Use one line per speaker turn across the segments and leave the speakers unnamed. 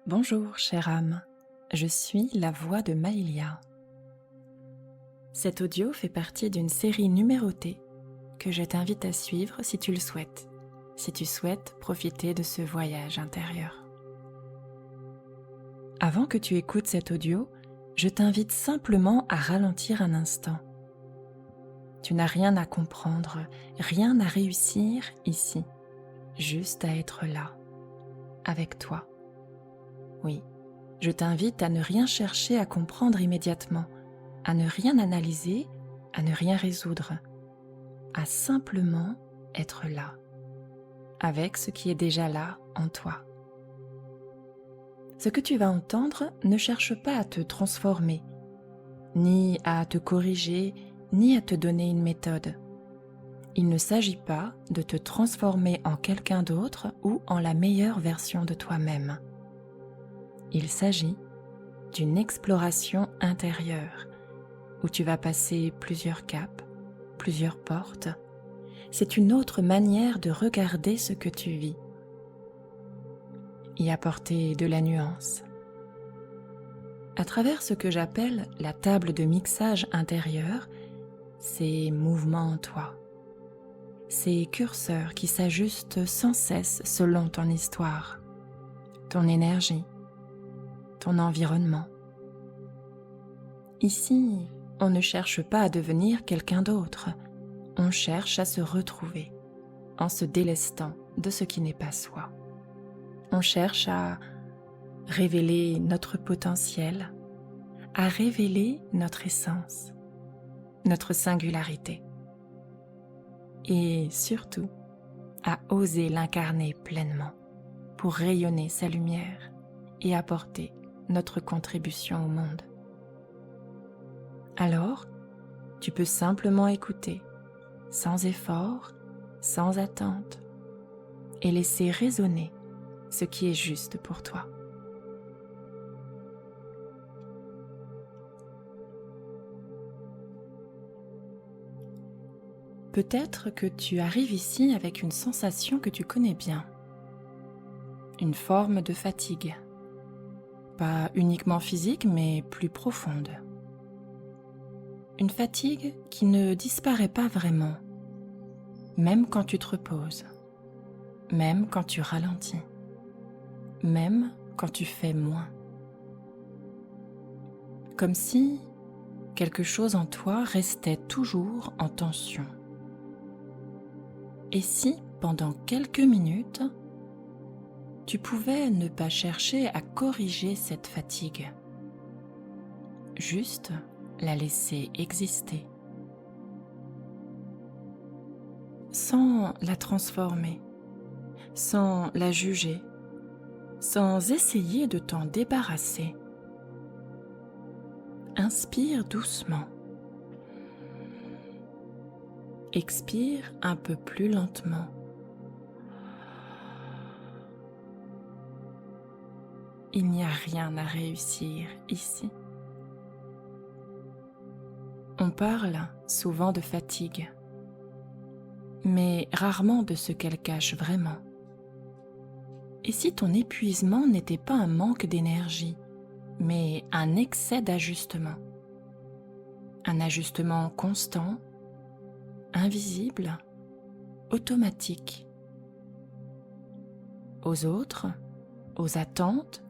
Bonjour, chère âme, je suis la voix de Maïlia. Cet audio fait partie d'une série numérotée que je t'invite à suivre si tu le souhaites, si tu souhaites profiter de ce voyage intérieur. Avant que tu écoutes cet audio, je t'invite simplement à ralentir un instant. Tu n'as rien à comprendre, rien à réussir ici, juste à être là, avec toi. Oui, je t'invite à ne rien chercher à comprendre immédiatement, à ne rien analyser, à ne rien résoudre, à simplement être là, avec ce qui est déjà là en toi. Ce que tu vas entendre ne cherche pas à te transformer, ni à te corriger, ni à te donner une méthode. Il ne s'agit pas de te transformer en quelqu'un d'autre ou en la meilleure version de toi-même. Il s'agit d'une exploration intérieure où tu vas passer plusieurs caps, plusieurs portes. C'est une autre manière de regarder ce que tu vis. Y apporter de la nuance. À travers ce que j'appelle la table de mixage intérieur, ces mouvements en toi, ces curseurs qui s'ajustent sans cesse selon ton histoire, ton énergie, ton environnement. Ici, on ne cherche pas à devenir quelqu'un d'autre, on cherche à se retrouver en se délestant de ce qui n'est pas soi. On cherche à révéler notre potentiel, à révéler notre essence, notre singularité et surtout à oser l'incarner pleinement pour rayonner sa lumière et apporter notre contribution au monde. Alors, tu peux simplement écouter, sans effort, sans attente, et laisser résonner ce qui est juste pour toi. Peut-être que tu arrives ici avec une sensation que tu connais bien, une forme de fatigue, pas uniquement physique mais plus profonde. Une fatigue qui ne disparaît pas vraiment, même quand tu te reposes, même quand tu ralentis, même quand tu fais moins. Comme si quelque chose en toi restait toujours en tension. Et si, pendant quelques minutes, tu pouvais ne pas chercher à corriger cette fatigue, juste la laisser exister, sans la transformer, sans la juger, sans essayer de t'en débarrasser. Inspire doucement. Expire un peu plus lentement. Il n'y a rien à réussir ici. On parle souvent de fatigue, mais rarement de ce qu'elle cache vraiment. Et si ton épuisement n'était pas un manque d'énergie, mais un excès d'ajustement? Un ajustement constant, invisible, automatique. Aux autres, aux attentes,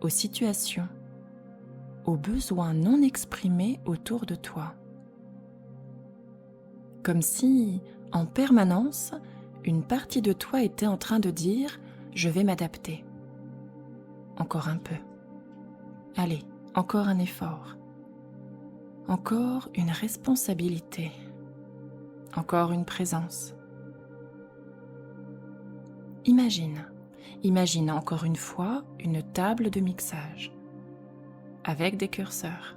aux situations, aux besoins non exprimés autour de toi. Comme si, en permanence, une partie de toi était en train de dire « je vais m'adapter ». Encore un peu. Allez, encore un effort. Encore une responsabilité. Encore une présence. Imagine encore une fois une table de mixage avec des curseurs.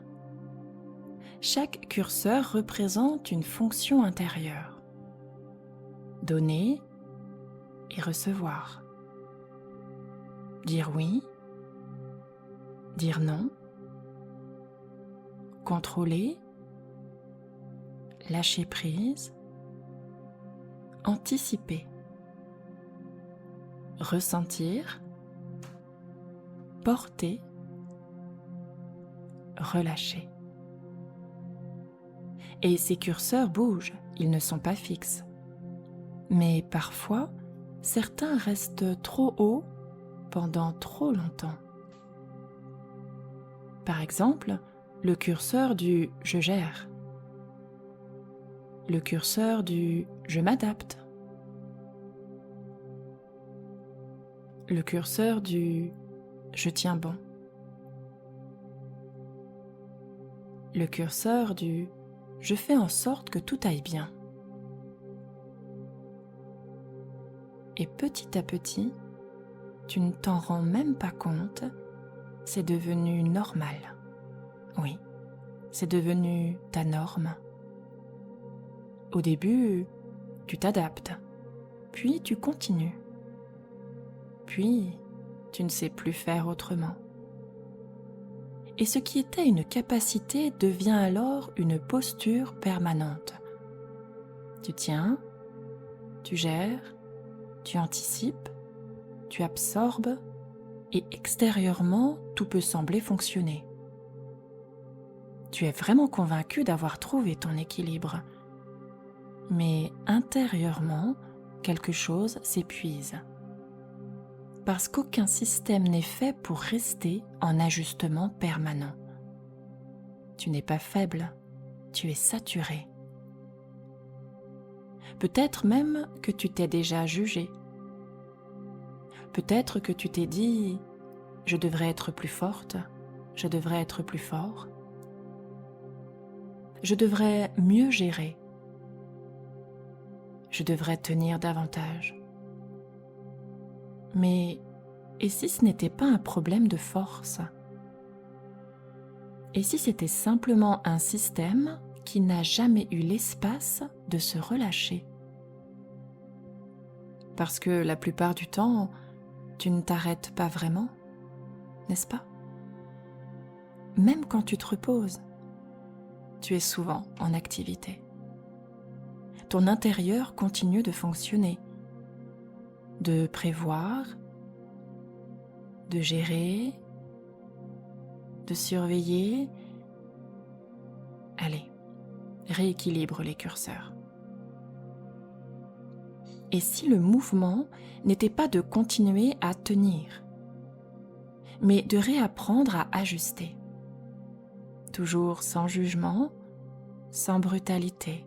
Chaque curseur représente une fonction intérieure. Donner et recevoir. Dire oui, dire non, contrôler, lâcher prise, anticiper, ressentir, porter, relâcher. Et ces curseurs bougent, ils ne sont pas fixes. Mais parfois, certains restent trop hauts pendant trop longtemps. Par exemple, le curseur du « je gère », le curseur du « je m'adapte », le curseur du « je tiens bon », le curseur du « je fais en sorte que tout aille bien ». Et petit à petit, tu ne t'en rends même pas compte, c'est devenu normal. Oui, c'est devenu ta norme. Au début, tu t'adaptes, puis tu continues. Puis, tu ne sais plus faire autrement. Et ce qui était une capacité devient alors une posture permanente. Tu tiens, tu gères, tu anticipes, tu absorbes, et extérieurement, tout peut sembler fonctionner. Tu es vraiment convaincu d'avoir trouvé ton équilibre. Mais intérieurement, quelque chose s'épuise. Parce qu'aucun système n'est fait pour rester en ajustement permanent. Tu n'es pas faible, tu es saturé. Peut-être même que tu t'es déjà jugé. Peut-être que tu t'es dit « je devrais être plus forte, je devrais être plus fort, je devrais mieux gérer, je devrais tenir davantage ». Mais et si ce n'était pas un problème de force? Et si c'était simplement un système qui n'a jamais eu l'espace de se relâcher? Parce que la plupart du temps, tu ne t'arrêtes pas vraiment, n'est-ce pas? Même quand tu te reposes, tu es souvent en activité. Ton intérieur continue de fonctionner, de prévoir, de gérer, de surveiller. Allez, rééquilibre les curseurs. Et si le mouvement n'était pas de continuer à tenir, mais de réapprendre à ajuster, toujours sans jugement, sans brutalité,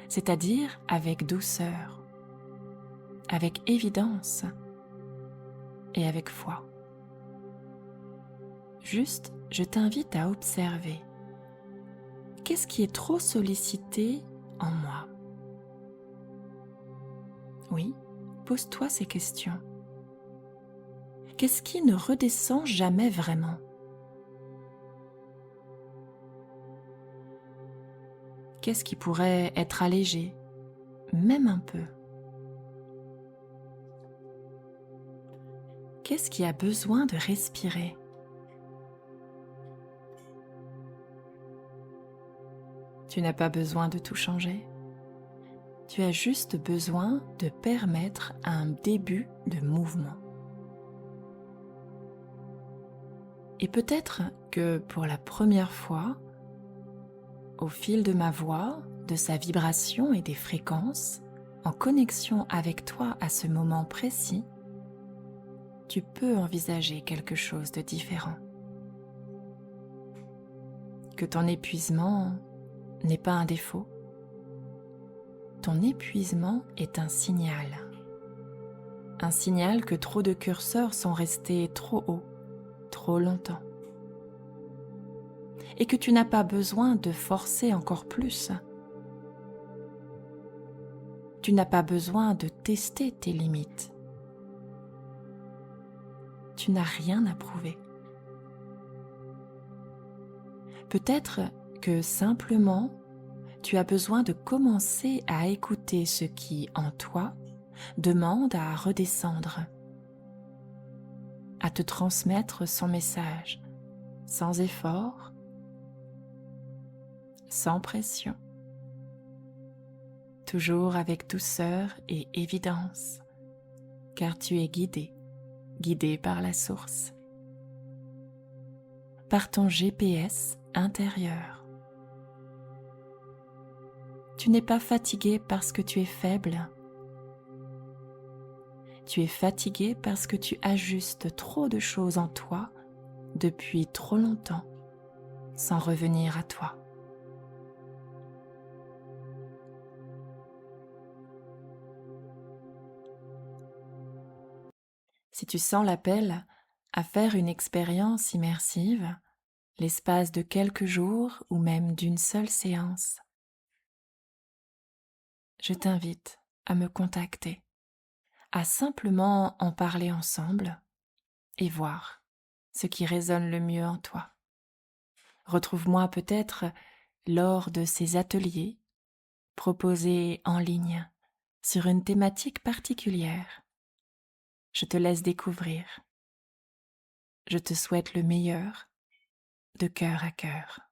c'est-à-dire avec douceur, avec évidence et avec foi. Juste, je t'invite à observer. Qu'est-ce qui est trop sollicité en moi? Oui, pose-toi ces questions. Qu'est-ce qui ne redescend jamais vraiment? Qu'est-ce qui pourrait être allégé, même un peu? Qu'est-ce qui a besoin de respirer? Tu n'as pas besoin de tout changer. Tu as juste besoin de permettre un début de mouvement. Et peut-être que pour la première fois, au fil de ma voix, de sa vibration et des fréquences, en connexion avec toi à ce moment précis, tu peux envisager quelque chose de différent. Que ton épuisement n'est pas un défaut. Ton épuisement est un signal. Un signal que trop de curseurs sont restés trop hauts, trop longtemps. Et que tu n'as pas besoin de forcer encore plus. Tu n'as pas besoin de tester tes limites. Tu n'as rien à prouver. Peut-être que simplement, tu as besoin de commencer à écouter ce qui, en toi, demande à redescendre, à te transmettre son message, sans effort, sans pression, toujours avec douceur et évidence, car tu es guidé par la source. par ton GPS intérieur. Tu n'es pas fatigué parce que tu es faible. Tu es fatigué parce que tu ajustes trop de choses en toi depuis trop longtemps, sans revenir à toi. Si tu sens l'appel à faire une expérience immersive, l'espace de quelques jours ou même d'une seule séance, je t'invite à me contacter, à simplement en parler ensemble et voir ce qui résonne le mieux en toi. Retrouve-moi peut-être lors de ces ateliers proposés en ligne sur une thématique particulière. Je te laisse découvrir. Je te souhaite le meilleur de cœur à cœur.